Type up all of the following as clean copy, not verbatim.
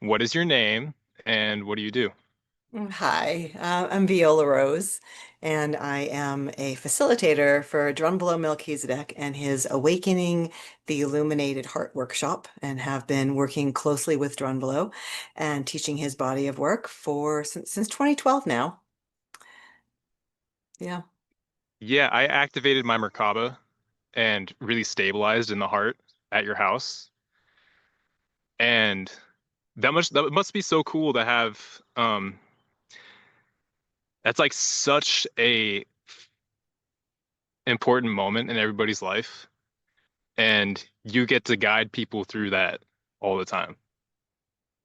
What is your name and what do you do? Hi, I'm Viola Rose, and I am a facilitator for Drunvalo Melchizedek and his Awakening the Illuminated Heart workshop, and have been working closely with Drunvalo and teaching his body of work for since 2012 now. Yeah. Yeah, I activated my Merkaba and really stabilized in the heart at your house. And that must be so cool to have that's like such a important moment in everybody's life. And you get to guide people through that all the time.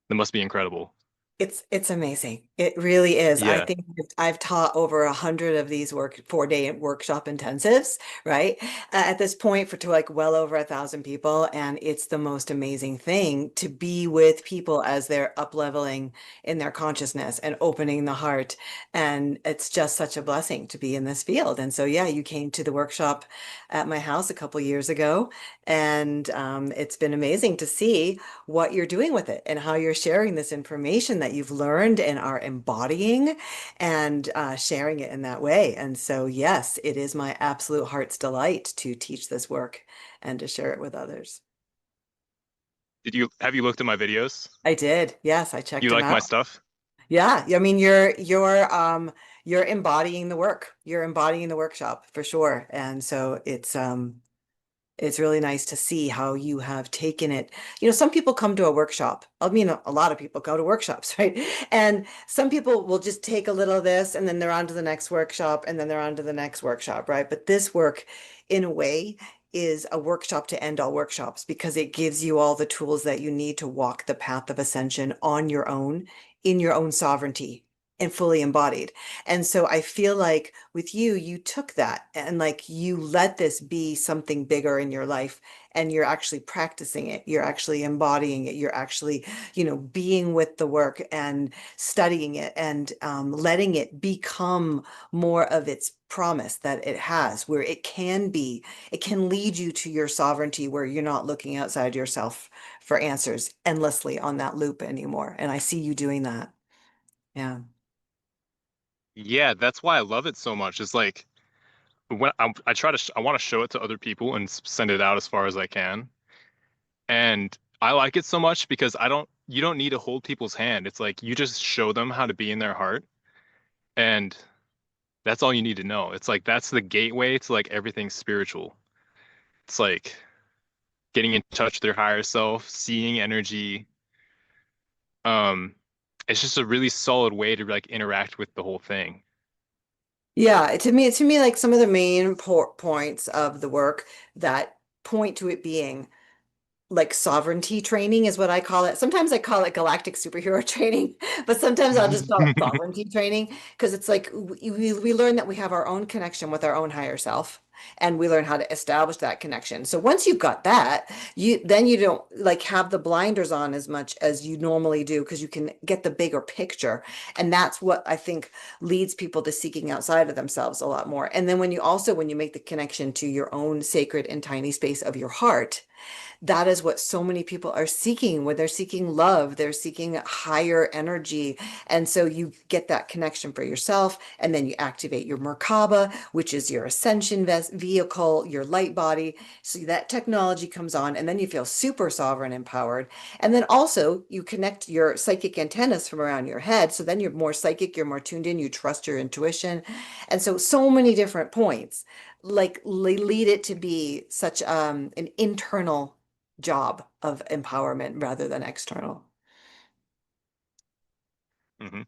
That must be incredible. It's amazing. It really is. I Yeah. think I've taught over 100 of these 4-day workshop intensives, right? At this point, for to like well over 1,000 people, and it's the most amazing thing to be with people as they're up leveling in their consciousness and opening the heart. And it's just such a blessing to be in this field. And so, yeah, you came to the workshop at my house a couple years ago, and it's been amazing to see what you're doing with it and how you're sharing this information that you've learned and are embodying and sharing it in that way. And so, yes, it is my absolute heart's delight to teach this work and to share it with others. Did you have you looked at my videos? I did. Yes, I checked You them like my out. stuff? Yeah, I mean you're embodying the work. You're embodying the workshop for sure. And so it's really nice to see how you have taken it. You know, some people come to a workshop. I mean, a lot of people go to workshops, right? And some people will just take a little of this and then they're on to the next workshop and then they're on to the next workshop, right? But this work, in a way, is a workshop to end all workshops because it gives you all the tools that you need to walk the path of ascension on your own, in your own sovereignty and fully embodied. And so I feel like with you, you took that and like you let this be something bigger in your life and you're actually practicing it. You're actually embodying it. You're actually, being with the work and studying it and letting it become more of its promise that it has, where it can lead you to your sovereignty, where you're not looking outside yourself for answers endlessly on that loop anymore. And I see you doing that. Yeah. Yeah, that's why I love it so much. It's like when I try to I want to show it to other people and send it out as far as I can. And I like it so much because you don't need to hold people's hand. It's like you just show them how to be in their heart and that's all you need to know. It's like that's the gateway to like everything spiritual. It's like getting in touch with their higher self, seeing energy. Um, it's just a really solid way to like interact with the whole thing. Yeah, to me, like some of the main points of the work that point to it being like sovereignty training is what I call it. Sometimes I call it galactic superhero training, but sometimes I'll just call it sovereignty training because it's like we learn that we have our own connection with our own higher self and we learn how to establish that connection. So once you've got that, you don't like have the blinders on as much as you normally do because you can get the bigger picture. And that's what I think leads people to seeking outside of themselves a lot more. And then when you make the connection to your own sacred and tiny space of your heart, that is what so many people are seeking when they're seeking love, they're seeking higher energy. And so you get that connection for yourself, and then you activate your Merkaba, which is your ascension vehicle, your light body. So that technology comes on, and then you feel super sovereign, empowered. And then also you connect your psychic antennas from around your head. So then you're more psychic, you're more tuned in, you trust your intuition. And so many different points like lead it to be such an internal job of empowerment rather than external. hmm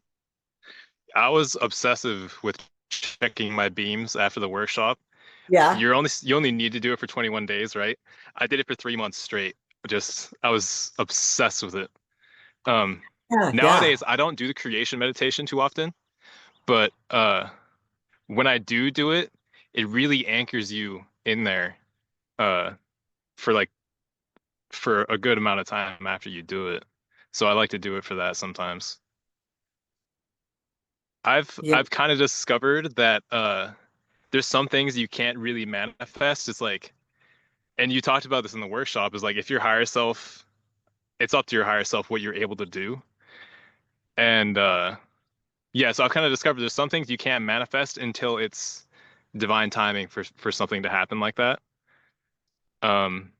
I was obsessive with checking my beams after the workshop. Yeah. You only need to do it for 21 days, right? I did it for 3 months straight. Just I was obsessed with it. Um, Yeah. Yeah. Nowadays I don't do the creation meditation too often, but when I do it, it really anchors you in there uh for like for a good amount of time after you do it. So I like to do it for that sometimes. Yeah. I've kind of discovered that there's some things you can't really manifest. It's like, and you talked about this in the workshop, is like if your higher self it's up to your higher self what you're able to do. And yeah, so I've kind of discovered there's some things you can't manifest until it's divine timing for something to happen like that. Um,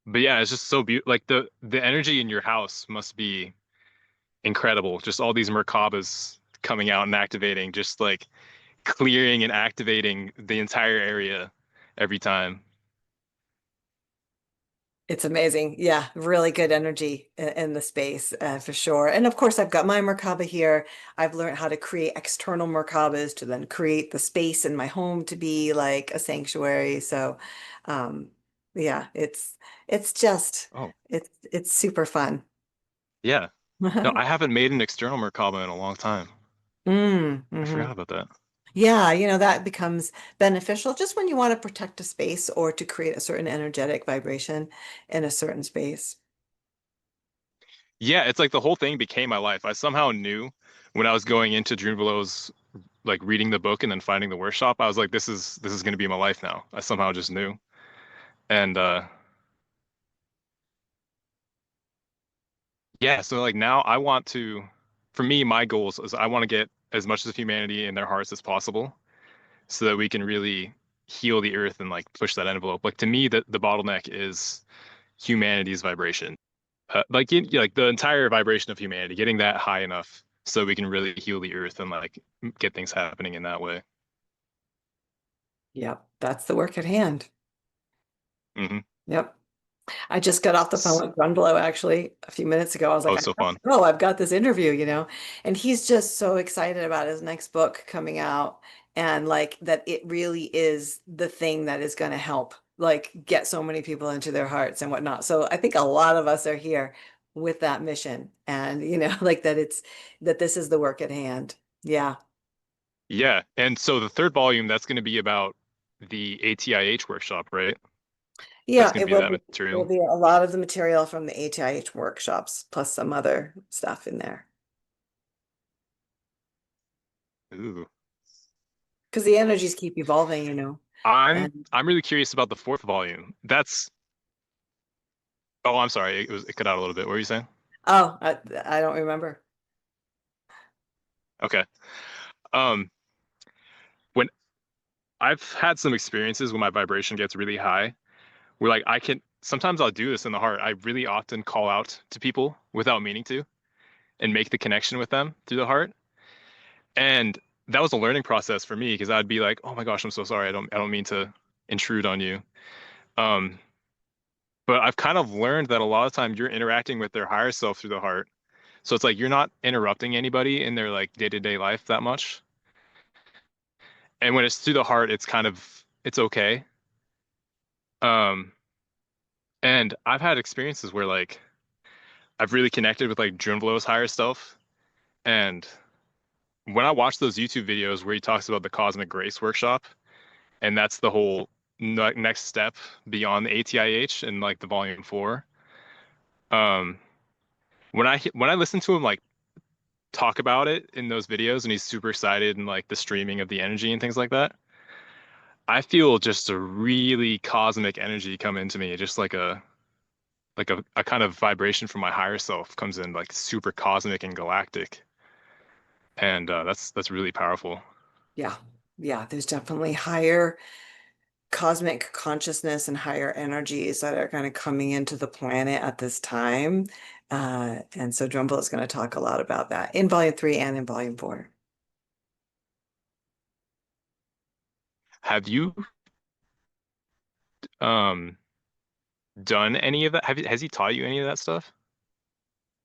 but yeah, it's just so beautiful. Like the energy in your house must be incredible. Just all these Merkabas coming out and activating, just like clearing and activating the entire area every time. It's amazing. Yeah, really good energy in the space for sure. And of course, I've got my Merkaba here. I've learned how to create external Merkabas to then create the space in my home to be like a sanctuary. So, um, yeah, it's just Oh, it's super fun. yeah. No, I haven't made an external Merkaba in a long time. I Hmm. forgot about that. Yeah, that becomes beneficial just when you want to protect a space or to create a certain energetic vibration in a certain space. Yeah, it's like the whole thing became my life. I somehow knew when I was going into Drunvalo's like reading the book and then finding the workshop, I was like, this is gonna be my life now. I somehow just knew. And yeah, so like now I want to, for me, my goals is I want to get as much of humanity in their hearts as possible so that we can really heal the earth and like push that envelope. Like to me, the bottleneck is humanity's vibration. Like the entire vibration of humanity, getting that high enough so we can really heal the earth and like get things happening in that way. Yep, that's the work at hand. Hmm. Yep. I just got off the phone with Brunblow actually a few minutes ago. I was like, Oh, I so have to fun. go. I've got this interview. And he's just so excited about his next book coming out and like that it really is the thing that is going to help like get so many people into their hearts and whatnot. So I think a lot of us are here with that mission and like that this is the work at hand. Yeah. Yeah, and so the third volume, that's going to be about the ATIH workshop, right? That's Yeah, going to be that it will material. be a lot of the material from the ATIH workshops plus some other stuff in there. Ooh. Because the energies keep evolving. I'm And I'm really curious about the fourth volume. That's Oh, I'm sorry. It cut out a little bit. What were you saying? oh, I don't remember. Okay. Um, when I've had some experiences when my vibration gets really high, where like I can sometimes I'll do this in the heart. I really often call out to people without meaning to and make the connection with them through the heart. And that was a learning process for me because I'd be like, "Oh my gosh, I'm so sorry. I don't mean to intrude on you." Um, but I've kind of learned that a lot of times you're interacting with their higher self through the heart. So it's like you're not interrupting anybody in their like day-to-day life that much. And when it's through the heart, it's okay. Um, and I've had experiences where like I've really connected with like Junvalo's higher self. And when I watch those YouTube videos where he talks about the Cosmic Grace Workshop, and that's the whole next step beyond the ATIH and like the volume four. Um, when I listen to him like talk about it in those videos and he's super excited and like the streaming of the energy and things like that, I feel just a really cosmic energy come into me, just like a kind of vibration from my higher self comes in like super cosmic and galactic. And that's really powerful. Yeah. Yeah, there's definitely higher cosmic consciousness and higher energies that are kind of coming into the planet at this time. And so Drumble is going to talk a lot about that in volume 3 and in volume 4. Have you um done any of that? Has he taught you any of that stuff?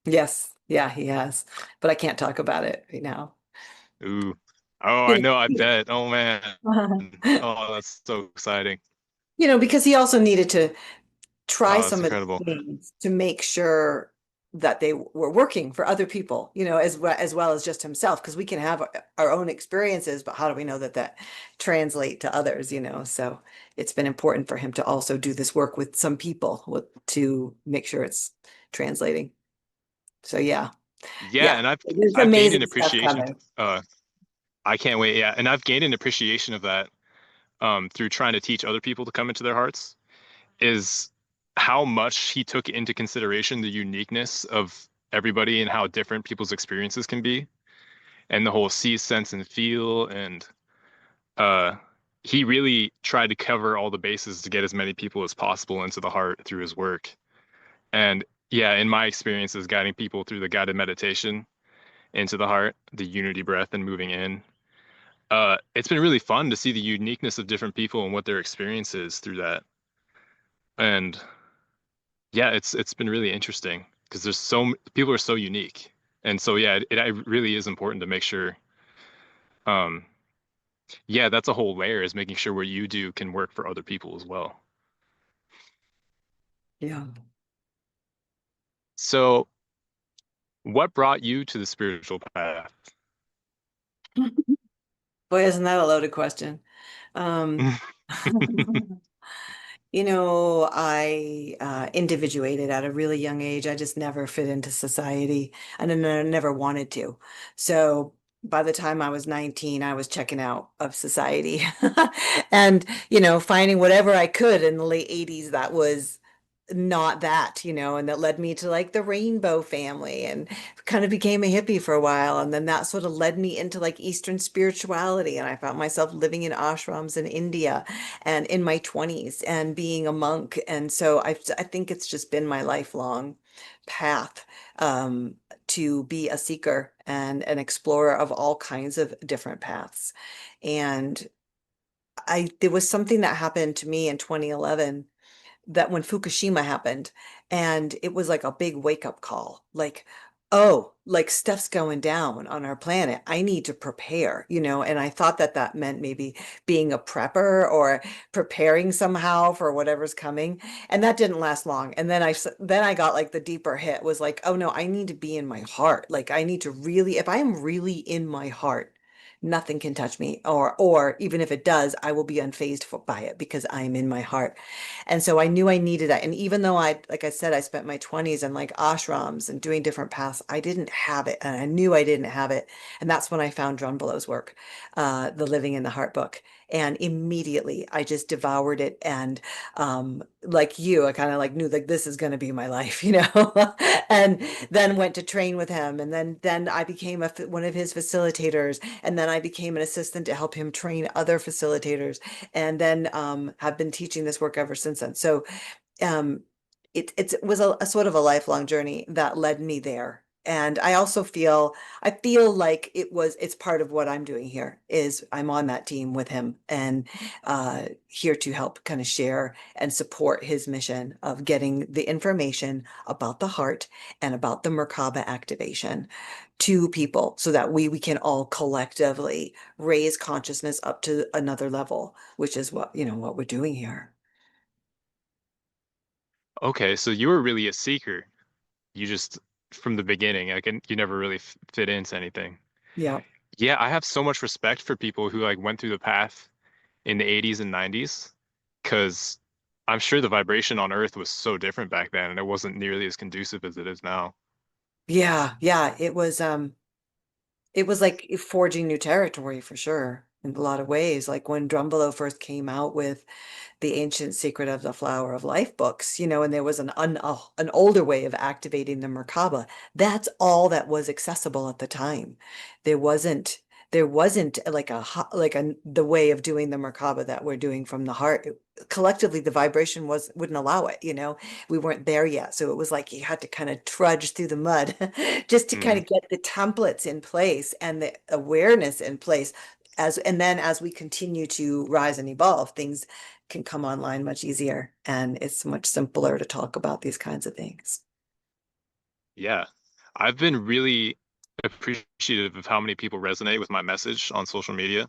Yes. Yeah, he has. But I can't talk about it right now. Ooh. Oh, I You know, I bet. Oh man. know, Oh, that's so exciting. because he also needed to try Oh, that's some of incredible. the things to make sure that they were working for other people, as well as just himself, because we can have our own experiences, but how do we know that translate to others? So it's been important for him to also do this work with some people to make sure it's translating. So yeah, Yeah, yeah, and I've there's I've gained an amazing stuff appreciation. coming. I can't wait. Yeah, and I've gained an appreciation of that through trying to teach other people to come into their hearts. Is how much he took into consideration the uniqueness of everybody and how different people's experiences can be, and the whole see, sense, and feel. And uh, he really tried to cover all the bases to get as many people as possible into the heart through his work. And yeah, in my experiences, guiding people through the guided meditation into the heart, the unity breath, and moving in. It's been really fun to see the uniqueness of different people and what their experience is through that. And yeah, it's been really interesting because people are so unique. And so yeah, it really is important to make sure um yeah, that's a whole layer is making sure what you do can work for other people as well. Yeah. So, what brought you to the spiritual path? Boy, isn't that a loaded question? Um, I individuated at a really young age. I just never fit into society and I never wanted to. So by the time I was 19, I was checking out of society and, finding whatever I could in the late 80s that was not that, and that led me to like the rainbow family and kind of became a hippie for a while. And then that sort of led me into like Eastern spirituality. And I found myself living in ashrams in India and in my 20s and being a monk. And so I think it's just been my lifelong path to be a seeker and an explorer of all kinds of different paths. And there was something that happened to me in 2011 that when Fukushima happened, and it was like a big wake up call, like, oh, like stuff's going down on our planet. I need to prepare, and I thought that that meant maybe being a prepper or preparing somehow for whatever's coming. And that didn't last long. And then I got like the deeper hit was like, oh no, I need to be in my heart. Like I need to really, if I am really in my heart, nothing can touch me, or even if it does, I will be unfazed by it because I am in my heart. And so I knew I needed that. And even though like I said, I spent my 20s in like ashrams and doing different paths, I didn't have it. And I knew I didn't have it. And that's when I found Drunvalo's work, the Living in the Heart book. And immediately I just devoured it. And like you, I kind of like knew like this is going to be my life, and then went to train with him. And then I became one of his facilitators. And then I became an assistant to help him train other facilitators and then have been teaching this work ever since then. So um, it was a sort of a lifelong journey that led me there. And I feel like it's part of what I'm doing here is I'm on that team with him and here to help kind of share and support his mission of getting the information about the heart and about the Merkaba activation to people so that we can all collectively raise consciousness up to another level, which is what we're doing here. Okay, so you were really a seeker. You just from the beginning, like, and you never really f fit into anything. Yeah. Yeah, I have so much respect for people who like went through the path in the 80s and 90s, because I'm sure the vibration on Earth was so different back then, and it wasn't nearly as conducive as it is now. Yeah, yeah, it was like forging new territory for sure in a lot of ways. Like when Drumbalo first came out with the Ancient Secret of the Flower of Life books, and there was an older way of activating the Merkaba. That's all that was accessible at the time. There wasn't there wasn't like the way of doing the Merkaba that we're doing from the heart. Collectively, the vibration wouldn't allow it. We weren't there yet. So it was like you had to kind of trudge through the mud just to kind Mm, of get the templates in place and the awareness in place. And then as we continue to rise and evolve, things can come online much easier and it's much simpler to talk about these kinds of things. yeah, I've been really appreciative of how many people resonate with my message on social media.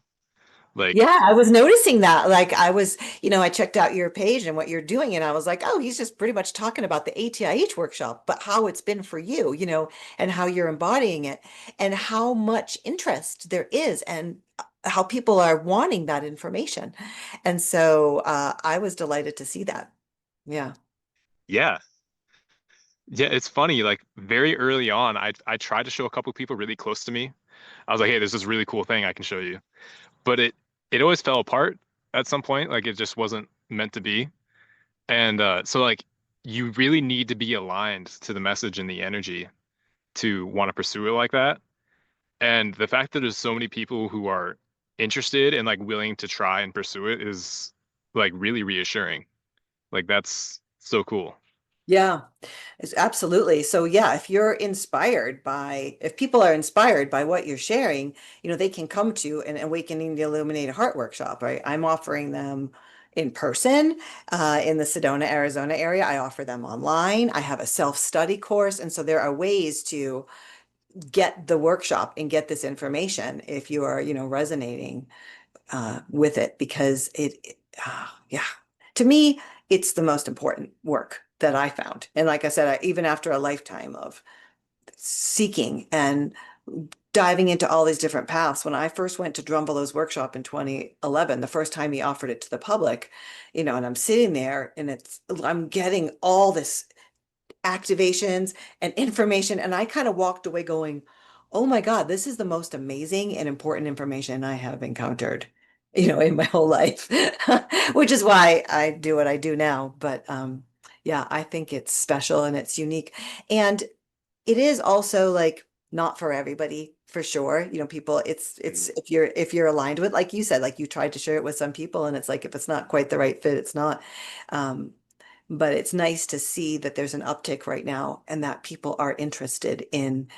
Like, Yeah, I was noticing that. Like I checked out your page and what you're doing, and I was like, oh, he's just pretty much talking about the ATIH workshop, but how it's been for you, and how you're embodying it and how much interest there is and how people are wanting that information. And so I was delighted to see that. Yeah. yeah, yeah, it's funny. Like very early on, I tried to show a couple people really close to me. I was like, hey, there's this really cool thing I can show you. But it always fell apart at some point. Like it just wasn't meant to be. And so like you really need to be aligned to the message and the energy to want to pursue it like that. And the fact that there's so many people who are interested and like willing to try and pursue it is like really reassuring. Like that's so cool. Yeah, it's absolutely. So yeah, if people are inspired by what you're sharing, they can come to an Awakening the Illuminated Heart workshop, right? I'm offering them in person, in the Sedona, Arizona area. I offer them online. I have a self-study course. And so there are ways to get the workshop and get this information if you are, resonating with it because yeah, to me, it's the most important work that I found. And like I said, even after a lifetime of seeking and diving into all these different paths, when I first went to Drumbalo's workshop in 2011, the first time he offered it to the public, and I'm sitting there and I'm getting all this activations and information. And I kind of walked away going, oh my God, this is the most amazing and important information I have encountered, in my whole life, which is why I do what I do now. But yeah, I think it's special and it's unique. And it is also like not for everybody for sure. People, it's if you're aligned with, like you said, like you tried to share it with some people and it's like if it's not quite the right fit, it's not. Um, but it's nice to see that there's an uptick right now and that people are interested in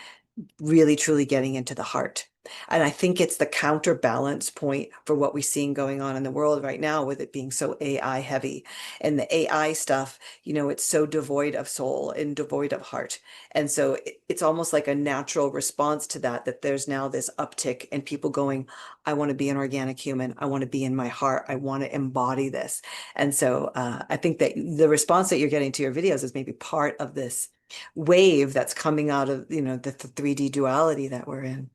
really truly getting into the heart. And I think it's the counterbalance point for what we're seeing going on in the world right now with it being so AI heavy. And the AI stuff, it's so devoid of soul and devoid of heart. And so it's almost like a natural response to that, that there's now this uptick and people going, I want to be an organic human. I want to be in my heart. I want to embody this. And so I think that the response that you're getting to your videos is maybe part of this wave that's coming out of, the 3D duality that we're in.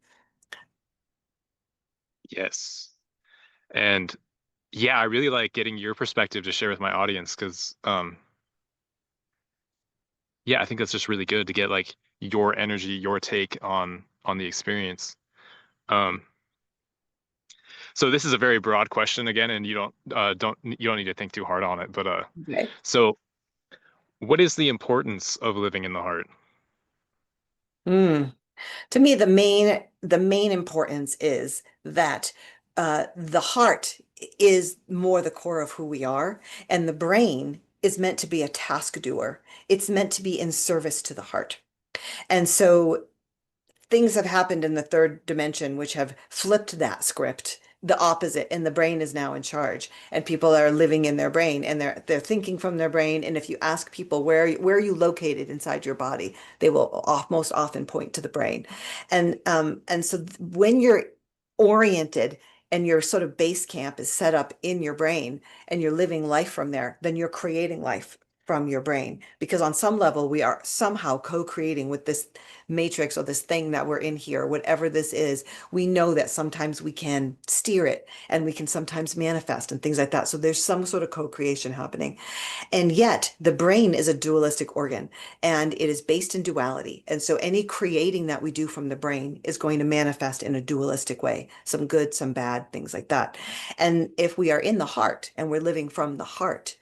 Yes. And yeah, I really like getting your perspective to share with my audience because yeah, I think that's just really good to get like your energy, your take on the experience. Um so this is a very broad question again, and you don't need to think too hard on it, but Okay. so what is the importance of living in the heart? Mm. To me, the main importance is that the heart is more the core of who we are, and the brain is meant to be a task doer. It's meant to be in service to the heart. And so things have happened in the third dimension which have flipped that script the opposite, and the brain is now in charge, and people are living in their brain and they're thinking from their brain. And if you ask people where are you located inside your body, they will most often point to the brain. And so when you're oriented and your sort of base camp is set up in your brain and you're living life from there, then you're creating life from your brain, because on some level we are somehow co-creating with this matrix or this thing that we're in here, whatever this is. We know that sometimes we can steer it and we can sometimes manifest and things like that. So there's some sort of co-creation happening. And yet the brain is a dualistic organ and it is based in duality. And so any creating that we do from the brain is going to manifest in a dualistic way, some good, some bad, things like that. And if we are in the heart and we're living from the heart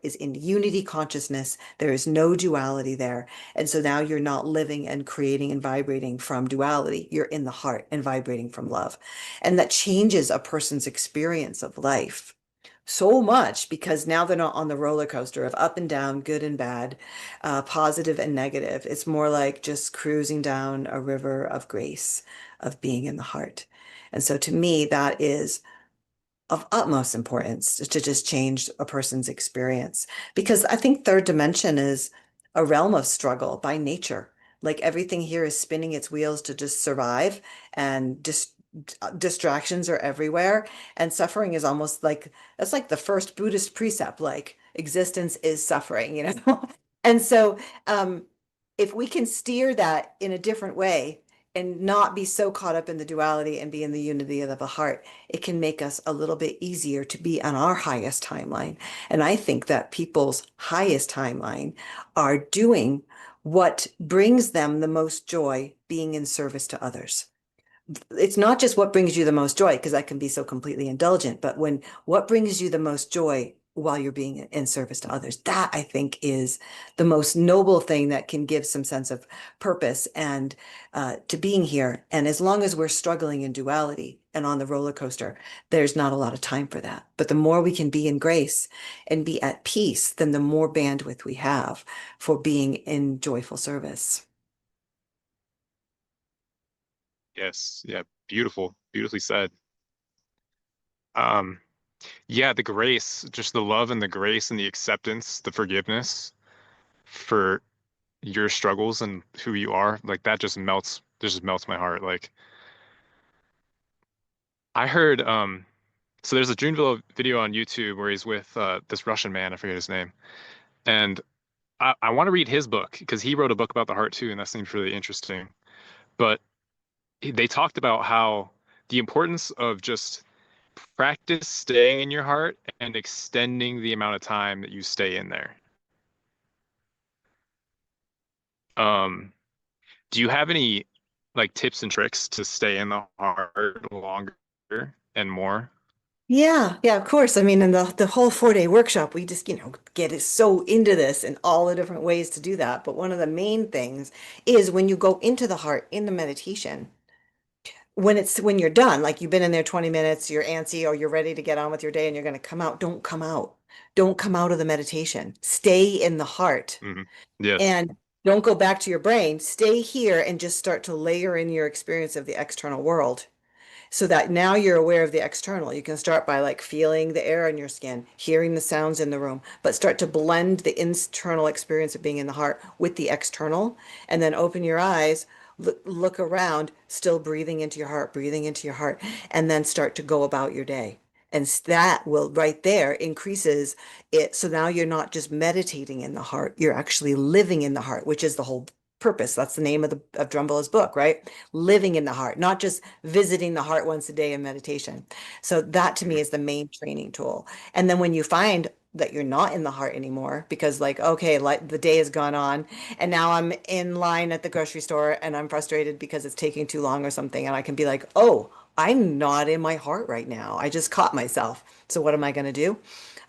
is in unity consciousness. There is no duality there. And so now you're not living and creating and vibrating from duality. You're in the heart and vibrating from love. And that changes a person's experience of life so much, because now they're not on the roller coaster of up and down, good and bad, positive and negative. It's more like just cruising down a river of grace, of being in the heart. And so to me, that is of utmost importance to just change a person's experience. Because I think third dimension is a realm of struggle by nature. Like everything here is spinning its wheels to just survive, and distractions are everywhere. And suffering is almost like that's like the first Buddhist precept, like existence is suffering. And so if we can steer that in a different way and not be so caught up in the duality and be in the unity of the heart, it can make us a little bit easier to be on our highest timeline. And I think that people's highest timeline are doing what brings them the most joy, being in service to others. It's not just what brings you the most joy, because that can be so completely indulgent, but when what brings you the most joy while you're being in service to others. That I think is the most noble thing that can give some sense of purpose and to being here. And as long as we're struggling in duality and on the roller coaster, there's not a lot of time for that. But the more we can be in grace and be at peace, then the more bandwidth we have for being in joyful service. Yes. Yeah. Beautiful. Beautifully said. Um, yeah, the grace, just the love and the grace and the acceptance, the forgiveness for your struggles and who you are, like that just melts my heart. Like I heard, so there's a Juneville video on YouTube where he's with this Russian man, I forget his name. And I want to read his book because he wrote a book about the heart too, and that seems really interesting. But they talked about how the importance of just practice staying in your heart and extending the amount of time that you stay in there. Um, do you have any like tips and tricks to stay in the heart longer and more? Yeah, yeah, of course. I mean, in the whole 4 day workshop, we just, get it so into this and all the different ways to do that. But one of the main things is when you go into the heart in the meditation, when you're done, like you've been in there 20 minutes, you're antsy or you're ready to get on with your day and you're going to come out, don't come out. Don't come out of the meditation. Stay in the heart Hmm. Yes. and don't go back to your brain. Stay here and just start to layer in your experience of the external world so that now you're aware of the external. You can start by like feeling the air in your skin, hearing the sounds in the room, but start to blend the internal experience of being in the heart with the external, and then open your eyes, look around, still breathing into your heart, and then start to go about your day. And that will right there increases it. So now you're not just meditating in the heart, you're actually living in the heart, which is the whole purpose. That's the name of the of Drumble's book, right? Living in the heart, not just visiting the heart once a day in meditation. So that to me Mhm. is the main training tool. And then when you find that you're not in the heart anymore, because like, okay, like the day has gone on and now I'm in line at the grocery store and I'm frustrated because it's taking too long or something. And I can be like, oh, I'm not in my heart right now. I just caught myself. So what am I going to do?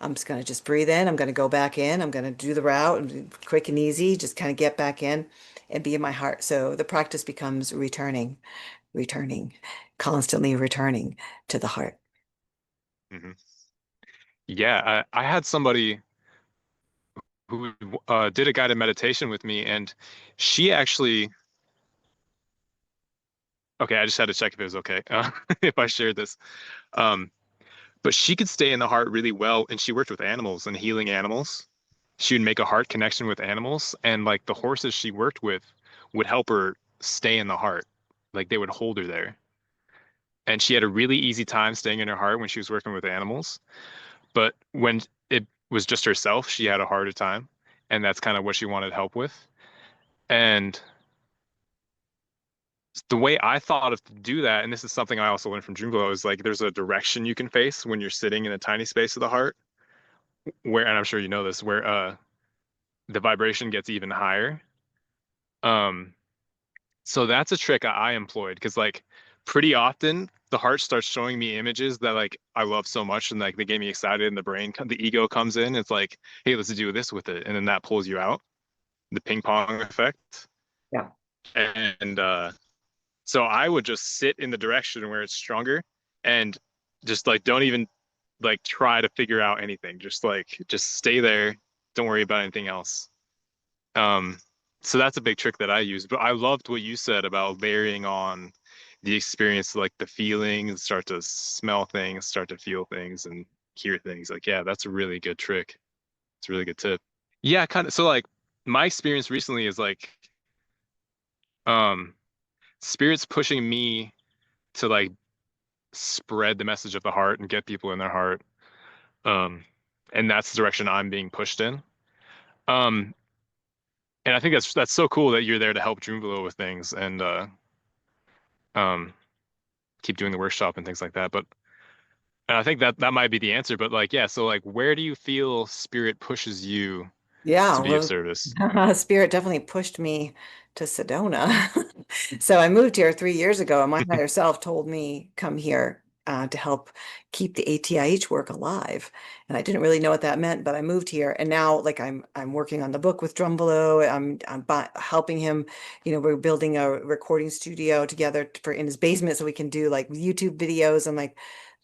I'm just going to just breathe in. I'm going to go back in. I'm going to do the route and quick and easy, just kind of get back in and be in my heart. So the practice becomes returning, constantly returning to the heart. Hmm. Yeah, I had somebody who did a guided meditation with me, and she actually, okay, I just had to check if it was okay if I shared this. Um, but she could stay in the heart really well, and she worked with animals and healing animals. She would make a heart connection with animals, and like the horses she worked with would help her stay in the heart. Like they would hold her there. And she had a really easy time staying in her heart when she was working with animals. But when it was just herself, she had a harder time. And that's kind of what she wanted help with. And the way I thought of to do that, and this is something I also learned from Jumbo, is like there's a direction you can face when you're sitting in a tiny space of the heart, where, and I'm sure you know this, where the vibration gets even higher. Um, so that's a trick I employed because like pretty often the heart starts showing me images that like I love so much and like they get me excited and the brain, the ego comes in. It's like, hey, let's do this with it. And then that pulls you out, the ping pong effect. Yeah. And so I would just sit in the direction where it's stronger and just like don't even like try to figure out anything. Just stay there. Don't worry about anything else. Um, so that's a big trick that I use. But I loved what you said about layering on the experience, like the feelings, start to smell things, start to feel things and hear things. Like, yeah, that's a really good trick. It's a really good tip. Yeah, kind of. So like my experience recently is like um spirits pushing me to like spread the message of the heart and get people in their heart. Um, and that's the direction I'm being pushed in. Um, and I think that's so cool that you're there to help Joonville with things and um keep doing the workshop and things like that. But and I think that that might be the answer. But like, yeah, so like where do you feel spirit pushes you Yeah, to be of well, service? Spirit definitely pushed me to Sedona. So I moved here 3 years ago, and my higher self told me, come here. to help keep the ATIH work alive. And I didn't really know what that meant, but I moved here, and now like I'm working on the book with Drumbalo. Helping him. We're building a recording studio together for in his basement so we can do like YouTube videos, and like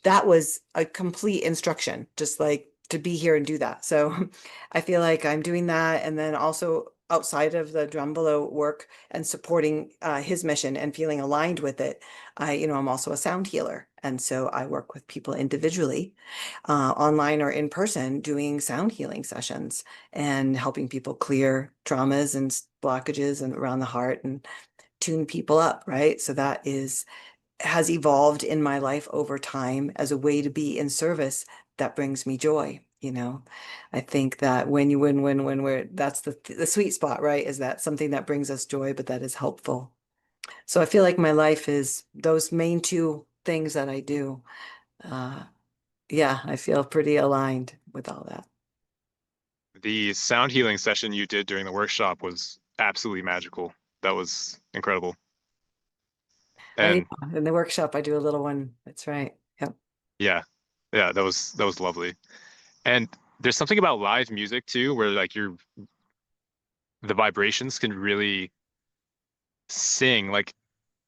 that was a complete instruction, just like to be here and do that. So I feel like I'm doing that, and then also outside of the Drumbalo work and supporting his mission and feeling aligned with it. I'm also a sound healer. And so I work with people individually, online or in person, doing sound healing sessions and helping people clear traumas and blockages and around the heart and tune people up, right? So that has evolved in my life over time as a way to be in service that brings me joy. I think that when we're that's the sweet spot, right? Is that something that brings us joy, but that is helpful. So I feel like my life is those main two things that I do. Uh, yeah, I feel pretty aligned with all that. The sound healing session you did during the workshop was absolutely magical. That was incredible. I And In the workshop I do a little one. That's right. Yep. yeah, yeah, that was lovely. And there's something about live music too, where like the vibrations can really sing. Like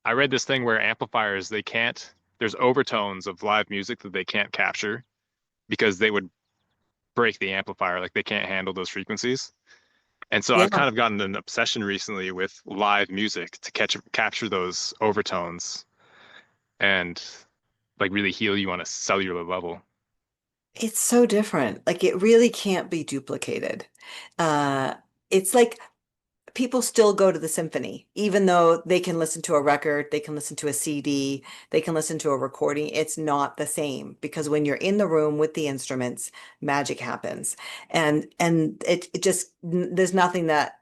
I read this thing where amplifiers, there's overtones of live music that they can't capture because they would break the amplifier. Like they can't handle those frequencies. And so Yeah. I've kind of gotten an obsession recently with live music to capture those overtones and like really heal you on a cellular level. It's so different. Like it really can't be duplicated. Uh, it's like people still go to the symphony, even though they can listen to a record, they can listen to a CD, they can listen to a recording. It's not the same because when you're in the room with the instruments, magic happens. And it just there's nothing that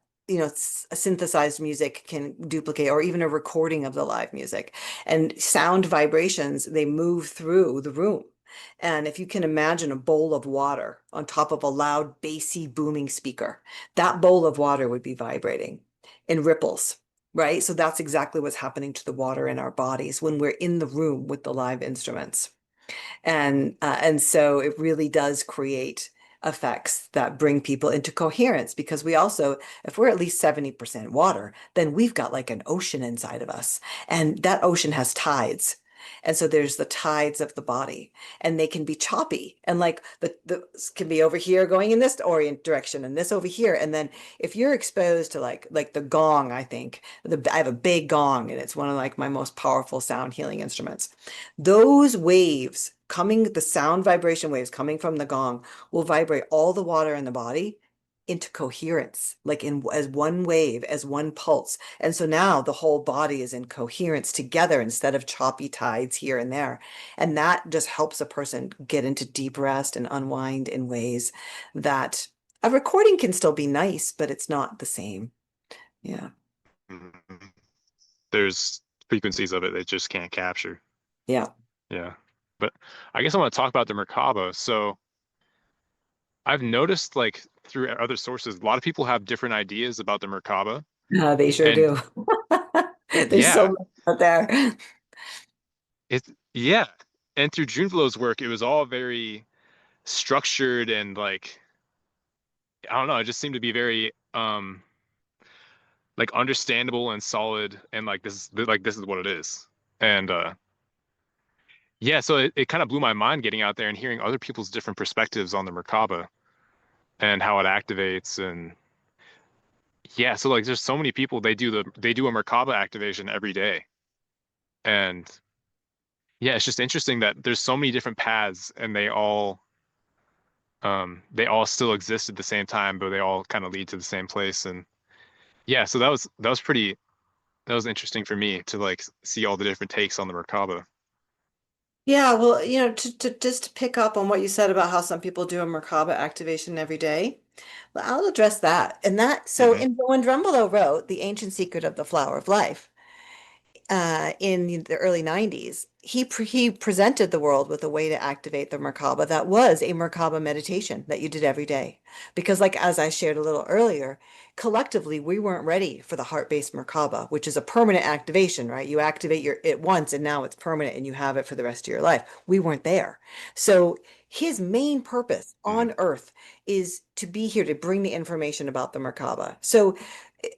synthesized music can duplicate, or even a recording of the live music. And sound vibrations, they move through the room. And if you can imagine a bowl of water on top of a loud, bassy, booming speaker, that bowl of water would be vibrating in ripples, right? So that's exactly what's happening to the water in our bodies when we're in the room with the live instruments. And so it really does create effects that bring people into coherence, because we also, if we're at least 70% water, then we've got like an ocean inside of us, and that ocean has tides. And so there's the tides of the body, and they can be choppy, and like the can be over here going in this orient direction and this over here. And then if you're exposed to like the gong, I have a big gong, and it's one of like my most powerful sound healing instruments. Those waves the sound vibration waves coming from the gong will vibrate all the water in the body into coherence, like in as one wave, as one pulse. And so now the whole body is in coherence together instead of choppy tides here and there. And that just helps a person get into deep rest and unwind in ways that a recording can still be nice, but it's not the same. Yeah. Mhm. There's frequencies of it that just can't capture. Yeah. Yeah. But I guess I want to talk about the Merkaba. So I've noticed like through other sources, a lot of people have different ideas about the Merkaba. They sure And do. There's so yeah, much out there. it's yeah. And through Junflow's work, it was all very structured and like I don't know, it just seemed to be very like understandable and solid and like this is what it is. And yeah, so it kind of blew my mind getting out there and hearing other people's different perspectives on the Merkaba and how it activates and yeah, so like there's so many people they do a Merkaba activation every day. And yeah, it's just interesting that there's so many different paths and they all still exist at the same time, but they all kind of lead to the same place. And yeah, so that was interesting for me to like see all the different takes on the Merkaba. Yeah, well, to just to pick up on what you said about how some people do a Merkaba activation every day, well, I'll address that. So Hmm. in when Drumbalo wrote The Ancient Secret of the Flower of Life, in the early 90s, he presented the world with a way to activate the Merkaba that was a Merkaba meditation that you did every day. Because, like as I shared a little earlier, collectively we weren't ready for the heart-based Merkaba, which is a permanent activation, right? You activate it once and now it's permanent and you have it for the rest of your life. We weren't there. So his main purpose Mm. on Earth is to be here to bring the information about the Merkaba. So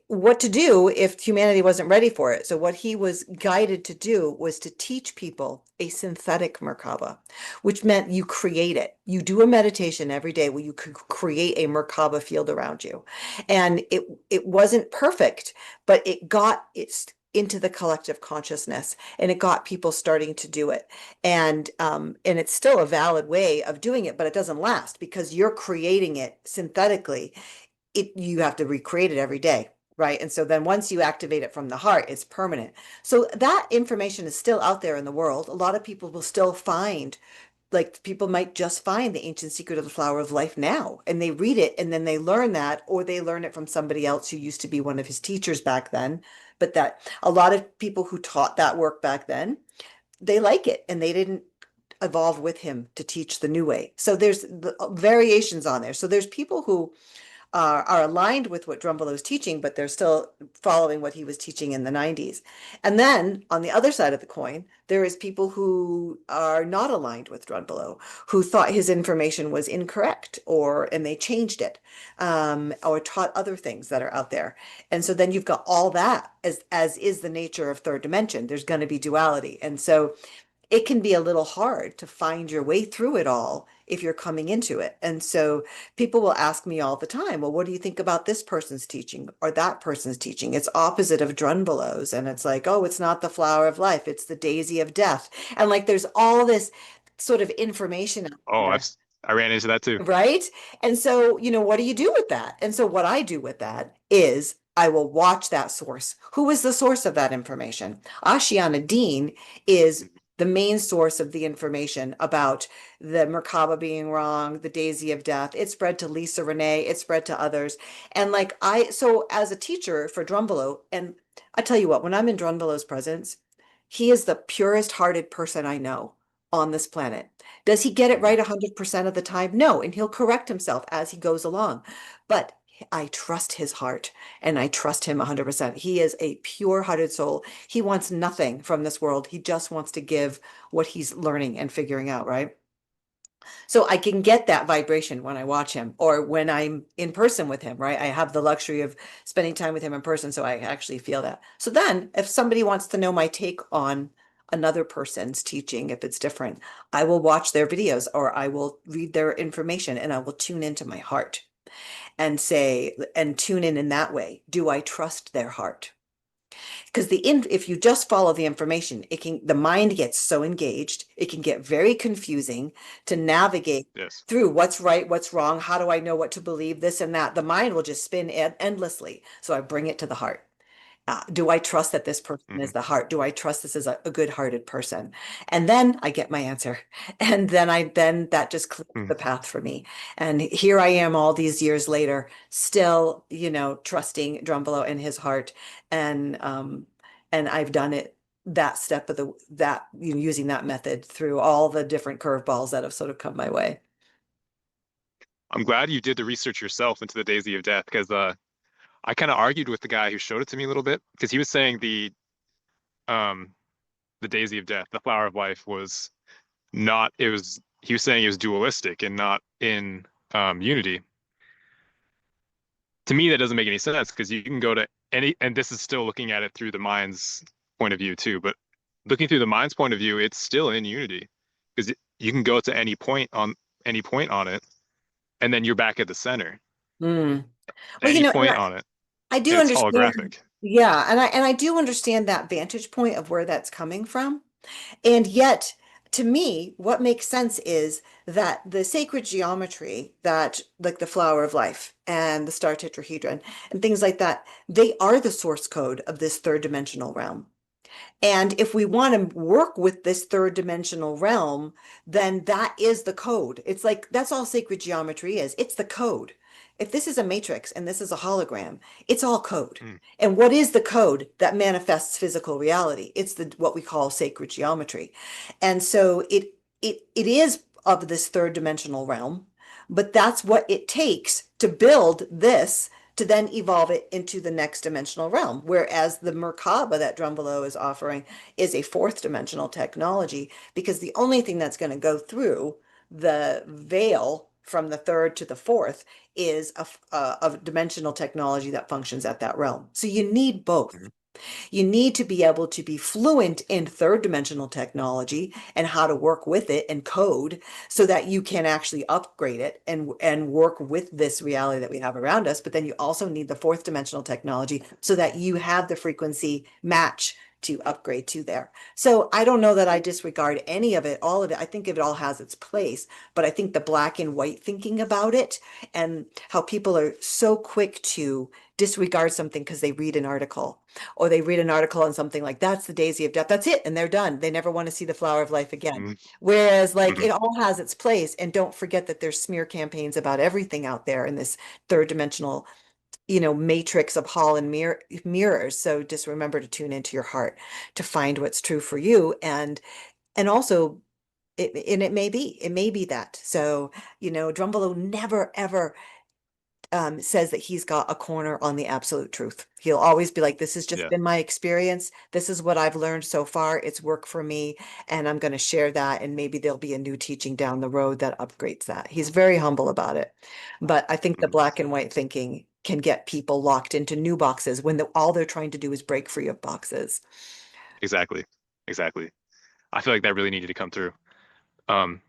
what to do if humanity wasn't ready for it. So what he was guided to do was to teach people a synthetic Merkaba, which meant you create it. You do a meditation every day where you could create a Merkaba field around you. And it wasn't perfect, but it got it's into the collective consciousness and it got people starting to do it. And it's still a valid way of doing it, but it doesn't last because you're creating it synthetically. You have to recreate it every day, right? And so then once you activate it from the heart, it's permanent. So that information is still out there in the world. A lot of people will still find, like people might just find the ancient secret of the flower of life now, and they read it and then they learn that, or they learn it from somebody else who used to be one of his teachers back then. But that a lot of people who taught that work back then, they like it and they didn't evolve with him to teach the new way. So there's the variations on there. So there's people who are aligned with what Drumble's teaching, but they're still following what he was teaching in the 90s. And then on the other side of the coin, there is people who are not aligned with Drumbelow, who thought his information was incorrect, or and they changed it, or taught other things that are out there. And so then you've got all that as is the nature of third dimension. There's going to be duality, and so it can be a little hard to find your way through it all if you're coming into it. And so people will ask me all the time, well, what do you think about this person's teaching or that person's teaching? It's opposite of Drunbelow's. And it's like, oh, it's not the flower of life, it's the daisy of death. And like there's all this sort of information out Oh, there. I ran into that too. Right? And so, what do you do with that? And so what I do with that is I will watch that source. Who is the source of that information? Ashiana Dean is the main source of the information about the Merkaba being wrong, the Daisy of Death. It spread to Lisa Renee, it spread to others. And so as a teacher for Drumbelow, and I tell you what, when I'm in Drumbelow's presence, he is the purest hearted person I know on this planet. Does he get it right Mhm. 100% of the time? No, and he'll correct himself as he goes along. But I trust his heart and I trust him 100%. He is a pure-hearted soul. He wants nothing from this world. He just wants to give what he's learning and figuring out, right? So I can get that vibration when I watch him or when I'm in person with him, right? I have the luxury of spending time with him in person, so I actually feel that. So then, if somebody wants to know my take on another person's teaching, if it's different, I will watch their videos or I will read their information and I will tune into my heart and say, and tune in that way. Do I trust their heart? Because if you just follow the information, the mind gets so engaged, it can get very confusing to navigate Yes. through what's right, what's wrong, how do I know what to believe, this and that. The mind will just spin endlessly. So I bring it to the heart. Do I trust that this person is Hmm. the heart? Do I trust this is a good-hearted person? And then I get my answer. And then that just clears the Hmm. path for me. And here I am all these years later, still, trusting Drumbelow and his heart. And I've done it that step of using that method through all the different curveballs that have sort of come my way. I'm glad you did the research yourself into the Daisy of Death because I kind of argued with the guy who showed it to me a little bit because he was saying um the Daisy of Death, the Flower of Life was not it was he was saying it was dualistic and not in unity. To me, that doesn't make any sense because you can go to any, and this is still looking at it through the mind's point of view too, but looking through the mind's point of view, it's still in unity because you can go to any point on it, and then you're back at the center. Mm. Well, Any and point on it, I do and it's understand. holographic. Yeah, and I do understand that vantage point of where that's coming from. And yet, to me, what makes sense is that the sacred geometry that, like the flower of life and the star tetrahedron and things like that, they are the source code of this third dimensional realm. And if we want to work with this third dimensional realm, then that is the code. It's like that's all sacred geometry is. It's the code. if this is a matrix and this is a hologram, it's all code. Mm, And what is the code that manifests physical reality? It's the what we call sacred geometry. And so it is of this third dimensional realm, but that's what it takes to build this to then evolve it into the next dimensional realm. Whereas the Merkaba that Drumbelow is offering is a fourth dimensional technology, because the only thing that's going to go through the veil from the third to the fourth is a dimensional technology that functions at that realm. So you need both. mhm, You need to be able to be fluent in third dimensional technology and how to work with it and code so that you can actually upgrade it and work with this reality that we have around us. But then you also need the fourth dimensional technology so that you have the frequency match to upgrade to there. So I don't know that I disregard any of it, all of it. I think it all has its place, but I think the black and white thinking about it and how people are so quick to disregard something because they read an article or they read an article on something like that's the daisy of death. That's it. And they're done. They never want to see the flower of life again. mhm, Whereas, like, mhm. it all has its place. And don't forget that there's smear campaigns about everything out there in this third dimensional, matrix of hall and mirrors. So just remember to tune into your heart to find what's true for you. And also, it may be that. So, Drumbalo never ever says that he's got a corner on the absolute truth. He'll always be like, this has just Yeah. been my experience. This is what I've learned so far. It's worked for me, and I'm going to share that. And maybe there'll be a new teaching down the road that upgrades that. He's very humble about it. But I think the Mhm. black and white thinking can get people locked into new boxes when all they're trying to do is break free of boxes. Exactly. Exactly. I feel like that really needed to come through. Um,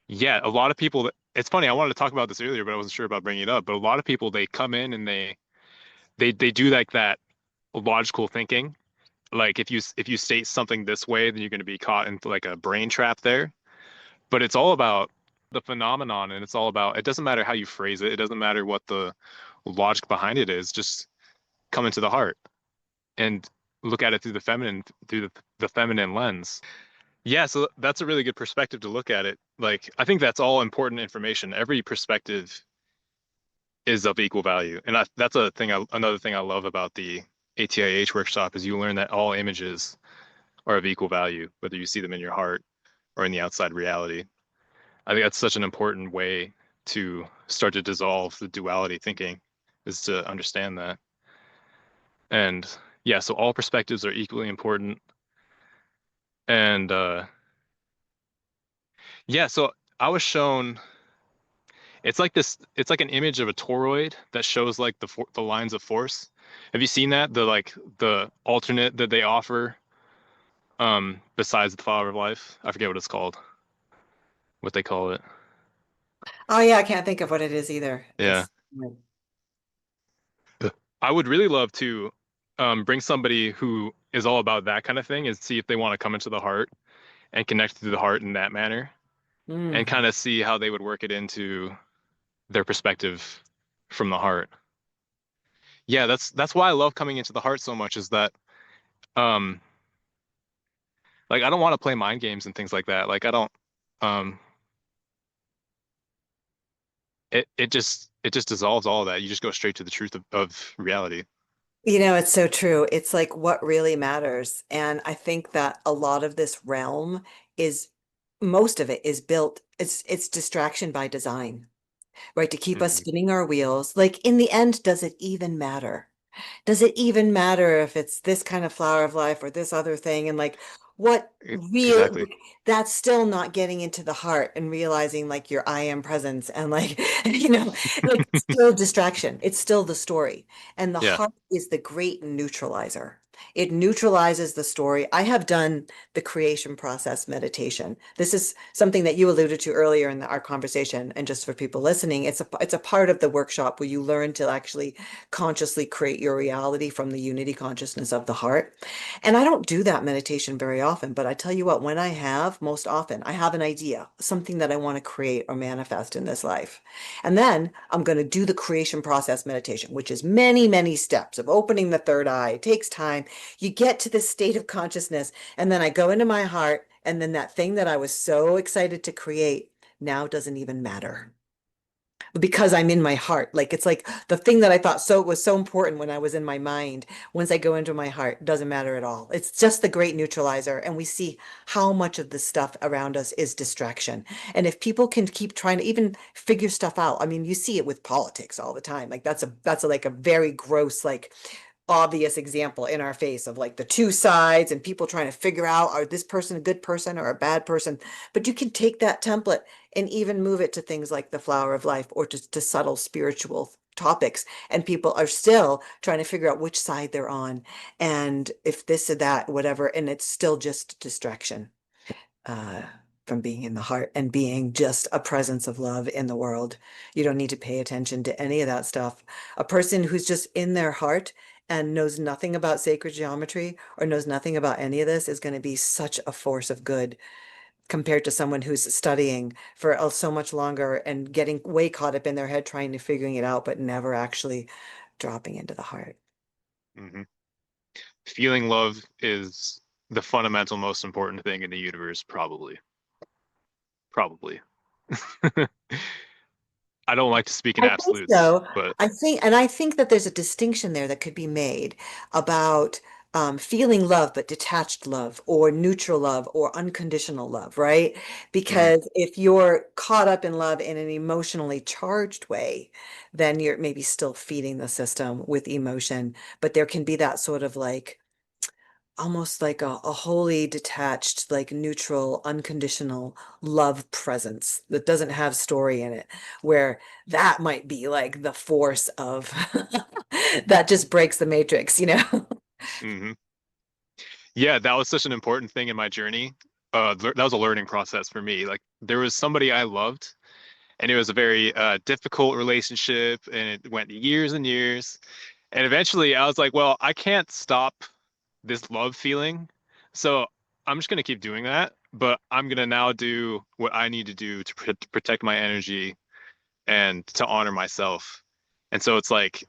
yeah, a lot of people, it's funny, I wanted to talk about this earlier, but I wasn't sure about bringing it up. But a lot of people, they come in and they do like that logical thinking. Like if you state something this way, then you're going to be caught into like a brain trap there. But it's all about the phenomenon, and it's all about, it doesn't matter how you phrase it. It doesn't matter what the logic behind it is. Just come into the heart and look at it through the feminine lens. Yeah, so that's a really good perspective to look at it. Like, I think that's all important information. Every perspective is of equal value. And that's another thing I love about the ATIH workshop is you learn that all images are of equal value, whether you see them in your heart or in the outside reality. I think that's such an important way to start to dissolve the duality thinking, is to understand that. And yeah, so all perspectives are equally important. And yeah, so I was shown it's like an image of a toroid that shows like the lines of force. Have you seen that? The alternate that they offer besides the flower of life? I forget what it's called. What they call it. Oh, yeah, I can't think of what it is either. Yeah. I would really love to bring somebody who is all about that kind of thing and see if they want to come into the heart and connect through the heart in that manner and Mm. kind of see how they would work it into their perspective from the heart. Yeah, that's why I love coming into the heart so much is that um like I don't want to play mind games and things like that. Like I don't um it just dissolves all of that. You just go straight to the truth of reality. It's so true. It's like what really matters. And I think that a lot of this realm is most of it is built, it's distraction by design, right? To keep us Mhm. spinning our wheels. Like in the end, does it even matter? Does it even matter if it's this kind of flower of life or this other thing? And like, what real, Exactly. that's still not getting into the heart and realizing like your I am presence and like, like it's still distraction. It's still the story. And the Yeah. heart is the great neutralizer. It neutralizes the story. I have done the creation process meditation. This is something that you alluded to earlier in our conversation. And just for people listening, it's a part of the workshop where you learn to actually consciously create your reality from the unity consciousness of the heart. And I don't do that meditation very often, but I tell you what, when I have, most often, I have an idea, something that I want to create or manifest in this life. And then I'm going to do the creation process meditation, which is many, many steps of opening the third eye. It takes time. You get to this state of consciousness, and then I go into my heart, and then that thing that I was so excited to create now doesn't even matter. because I'm in my heart. Like it's like the thing that I thought so was so important when I was in my mind. Once I go into my heart, doesn't matter at all. It's just the great neutralizer. And we see how much of this stuff around us is distraction. And if people can keep trying to even figure stuff out, I mean, you see it with politics all the time. Like that's a like a very gross, like obvious example in our face of like the two sides and people trying to figure out, are this person a good person or a bad person? But you can take that template and even move it to things like the flower of life or to subtle spiritual topics. And people are still trying to figure out which side they're on and if this or that, whatever. And it's still just distraction uh, from being in the heart and being just a presence of love in the world. You don't need to pay attention to any of that stuff. A person who's just in their heart and knows nothing about sacred geometry or knows nothing about any of this is going to be such a force of good compared to someone who's studying for so much longer and getting way caught up in their head trying to figuring it out, but never actually dropping into the heart. Hmm. Feeling love is the fundamental most important thing in the universe, probably. Probably. I don't like to speak in I think absolutes, so. but I think that there's a distinction there that could be made about feeling love, but detached love, or neutral love, or unconditional love, right? mhm, Because if you're caught up in love in an emotionally charged way, then you're maybe still feeding the system with emotion, but there can be that sort of like almost like a wholly detached, like neutral, unconditional love presence that doesn't have story in it, where that might be like the force of that just breaks the matrix, you know? mhm. Yeah, that was such an important thing in my journey. That was a learning process for me. Like there was somebody I loved, and it was a very difficult relationship, and it went years and years. And eventually, I was like, well, I can't stop this love feeling, so I'm just gonna keep doing that. But I'm gonna now do what I need to do to protect my energy and to honor myself. And so it's like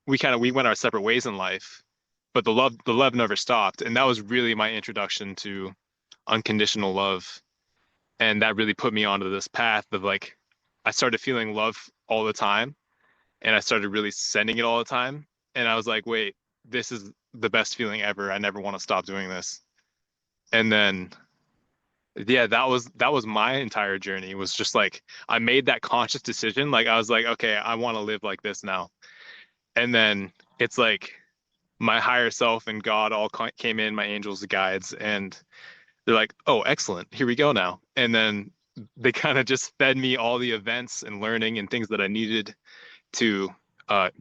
we went our separate ways in life, but the love never stopped. And that was really my introduction to unconditional love. And that really put me onto this path of like I started feeling love all the time and I started really sending it all the time. And I was like, wait, this is the best feeling ever. I never want to stop doing this. And then yeah, that was my entire journey was just like I made that conscious decision. Like I was like, okay, I want to live like this now. And then it's like my higher self and God all came in, my angels, the guides, and they're like, "Oh, excellent. Here we go now." And then they kind of just fed me all the events and learning and things that I needed to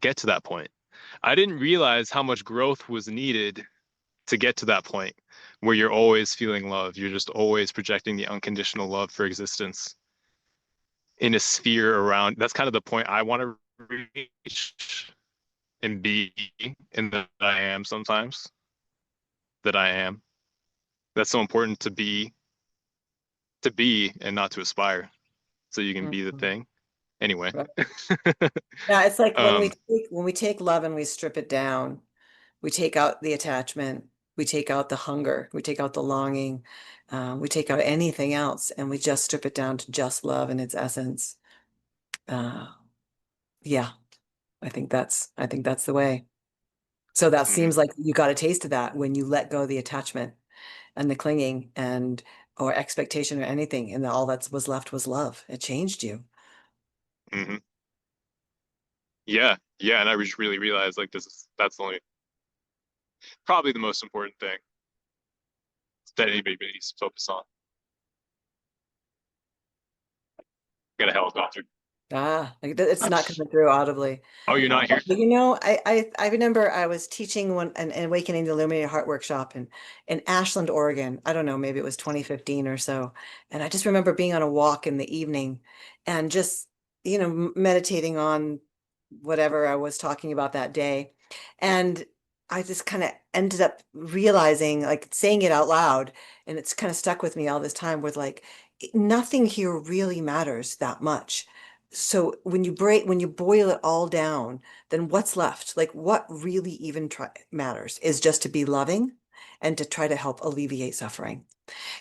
get to that point. I didn't realize how much growth was needed to get to that point where you're always feeling love. You're just always projecting the unconditional love for existence in a sphere around. That's kind of the point I want to reach and be and that I am sometimes, that I am. That's so important to be and not to aspire so you can be the Mhm. thing. Anyway. Right. Yeah, it's like Um, when we take love and we strip it down, we take out the attachment, we take out the hunger, we take out the longing, we take out anything else, and we just strip it down to just love in its essence. Uh, yeah, I think that's the way. So that mhm, seems like you got a taste of that when you let go of the attachment and the clinging and or expectation or anything, and all that was left was love. It changed you. mhm. Yeah, yeah, and I just really realized like that's the only probably the most important thing that anybody needs to focus on. Got a helicopter. Ah, like it's not coming through audibly. Oh, you're not here? But I remember I was teaching one an Awakening the Illuminated Heart workshop in Ashland, Oregon. I don't know, maybe it was 2015 or so. And I just remember being on a walk in the evening and just, meditating on whatever I was talking about that day. And I just kind of ended up realizing, like saying it out loud, and it's kind of stuck with me all this time with like nothing here really matters that much. So when you boil it all down, then what's left? Like what really even matters is just to be loving and to try to help alleviate suffering.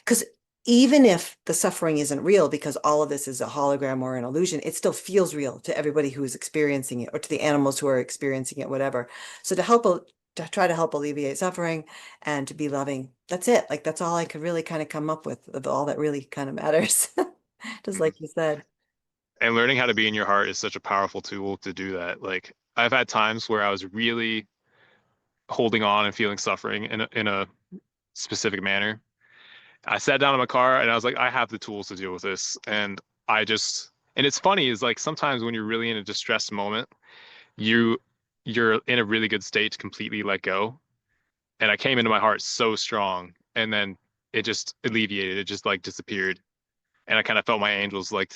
Because even if the suffering isn't real because all of this is a hologram or an illusion, it still feels real to everybody who is experiencing it or to the animals who are experiencing it, whatever. So to try to help alleviate suffering and to be loving, that's it. Like that's all I could really kind of come up with of all that really kind of matters. Just like you said. And learning how to be in your heart is such a powerful tool to do that. Like I've had times where I was really holding on and feeling suffering in a specific manner. I sat down in my car and I was like, I have the tools to deal with this. And I just, and it's funny is like sometimes when you're really in a distressed moment, you you're in a really good state to completely let go. And I came into my heart so strong, and then it just alleviated. It just like disappeared, and I kind of felt my angels like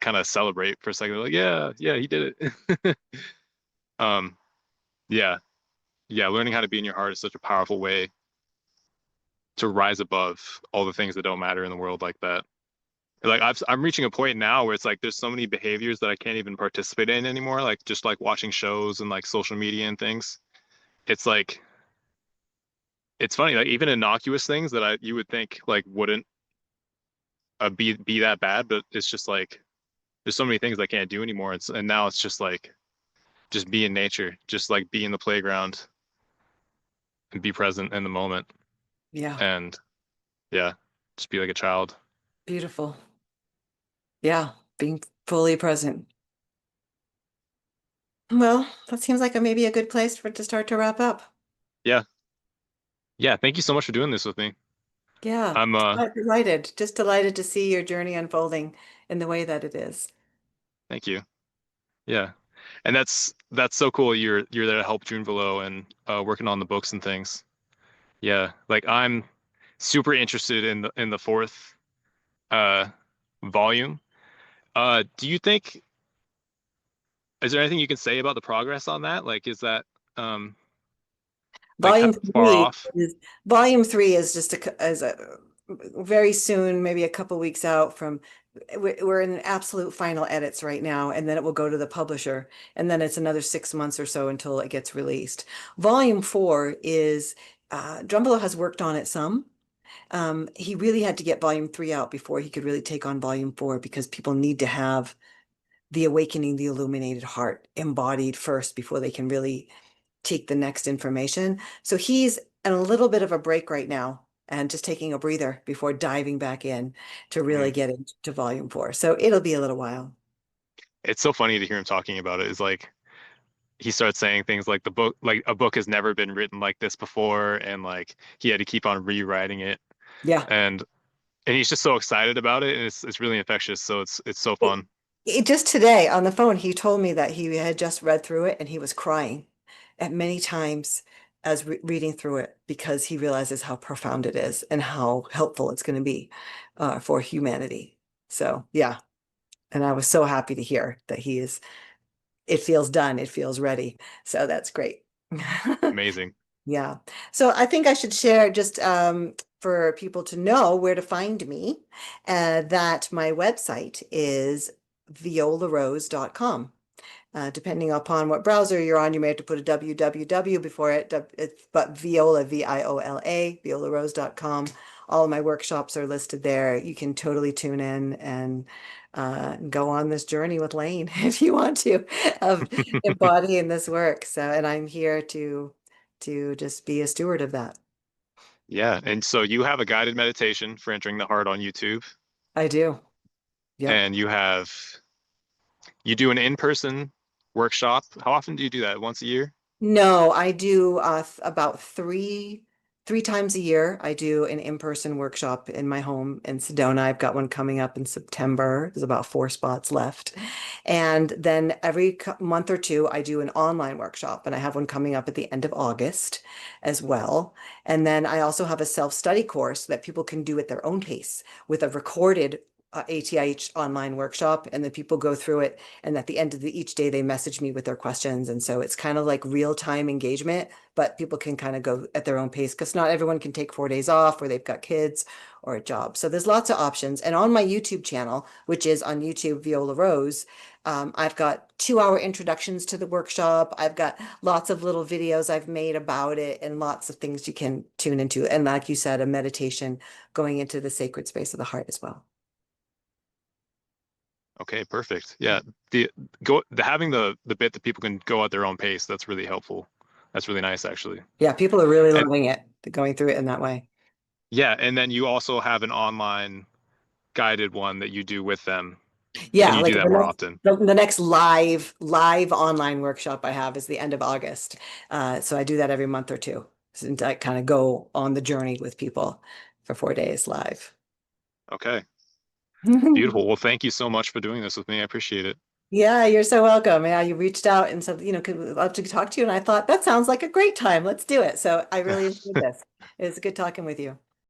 kind of celebrate for a second. Like, yeah, yeah, he did it. Um, yeah, yeah. Learning how to be in your heart is such a powerful way to rise above all the things that don't matter in the world like that. Like I'm reaching a point now where it's like there's so many behaviors that I can't even participate in anymore. Like just like watching shows and like social media and things. It's like it's funny, like even innocuous things that I you would think like wouldn't be that bad, but it's just like there's so many things I can't do anymore. And now it's just like just be in nature, just like be in the playground and be present in the moment. Yeah, And yeah, just be like a child. beautiful. Yeah, being fully present. Well, that seems like maybe a good place for it to start to wrap up. Yeah. Yeah. Thank you so much for doing this with me. Yeah, I'm delighted, just delighted to see your journey unfolding in the way that it is. thank you. Yeah. And that's so cool. You're there to help June Velo and working on the books and things. Yeah. Like I'm super interested in the fourth uh volume. Do you think is there anything you can say about the progress on that? Like is that um like Volume far three off? volume 3 is just a very soon, maybe a couple weeks out from we're in absolute final edits right now, and then it will go to the publisher, and then it's another 6 months or so until it gets released. Volume 4 is Drumbolo has worked on it some. He really had to get volume 3 out before he could really take on volume 4 because people need to have the awakening, the illuminated heart embodied first before they can really take the next information. So he's in a little bit of a break right now and just taking a breather before diving back in to really Mm. get into volume 4. So it'll be a little while. It's so funny to hear him talking about it. Is like he starts saying things like the book like a book has never been written like this before and like he had to keep on rewriting it Yeah. and he's just so excited about it and it's really infectious. So it's so It, fun. just today on the phone, he told me that he had just read through it and he was crying at many times as reading through it because he realizes how profound it is and how helpful it's going to be for humanity. So, yeah. And I was so happy to hear that it feels done, it feels ready. So that's great. Amazing. Yeah. So I think I should share just for people to know where to find me, that my website is violarose.com. Depending upon what browser you're on, you may have to put a www before it, but Viola, Viola, violarose.com. All of my workshops are listed there. You can totally tune in and go on this journey with Lane if you want to, of embodying this work. So, and I'm here to just be a steward of that. Yeah. And so you have a guided meditation for entering the heart on YouTube I do. Yep. and you do an in-person workshop. How often do you do that? Once a year? No, I do about three times a year. I do an in-person workshop in my home in Sedona. I've got one coming up in September. There's about 4 spots left. And then every month or two, I do an online workshop, and I have one coming up at the end of August as well. And then I also have a self-study course that people can do at their own pace with a recorded ATIH online workshop, and then people go through it, and at the end of each day they message me with their questions, and so it's kind of like real-time engagement, but people can kind of go at their own pace because not everyone can take 4 days off or they've got kids or a job. So there's lots of options. And on my YouTube channel, which is on YouTube Viola Rose, I've got 2-hour introductions to the workshop. I've got lots of little videos I've made about it and lots of things you can tune into. And like you said, a meditation going into the sacred space of the heart as well. Okay, perfect. Yeah, the having the bit that people can go at their own pace, that's really helpful. That's really nice actually. Yeah, people are really And loving it, going through it in that way. yeah, and then you also have an online guided one that you do with them. Can Yeah, you like do that more the next often? the next live online workshop I have is the end of August. So I do that every month or two. And I kind of go on the journey with people for 4 days live. Okay, beautiful. Well, thank you so much for doing this with me. I appreciate it. Yeah, you're so welcome. Yeah, you reached out and said, could love to talk to you. And I thought that sounds like a great time. Let's do it. So I really enjoyed this. It was good talking with you.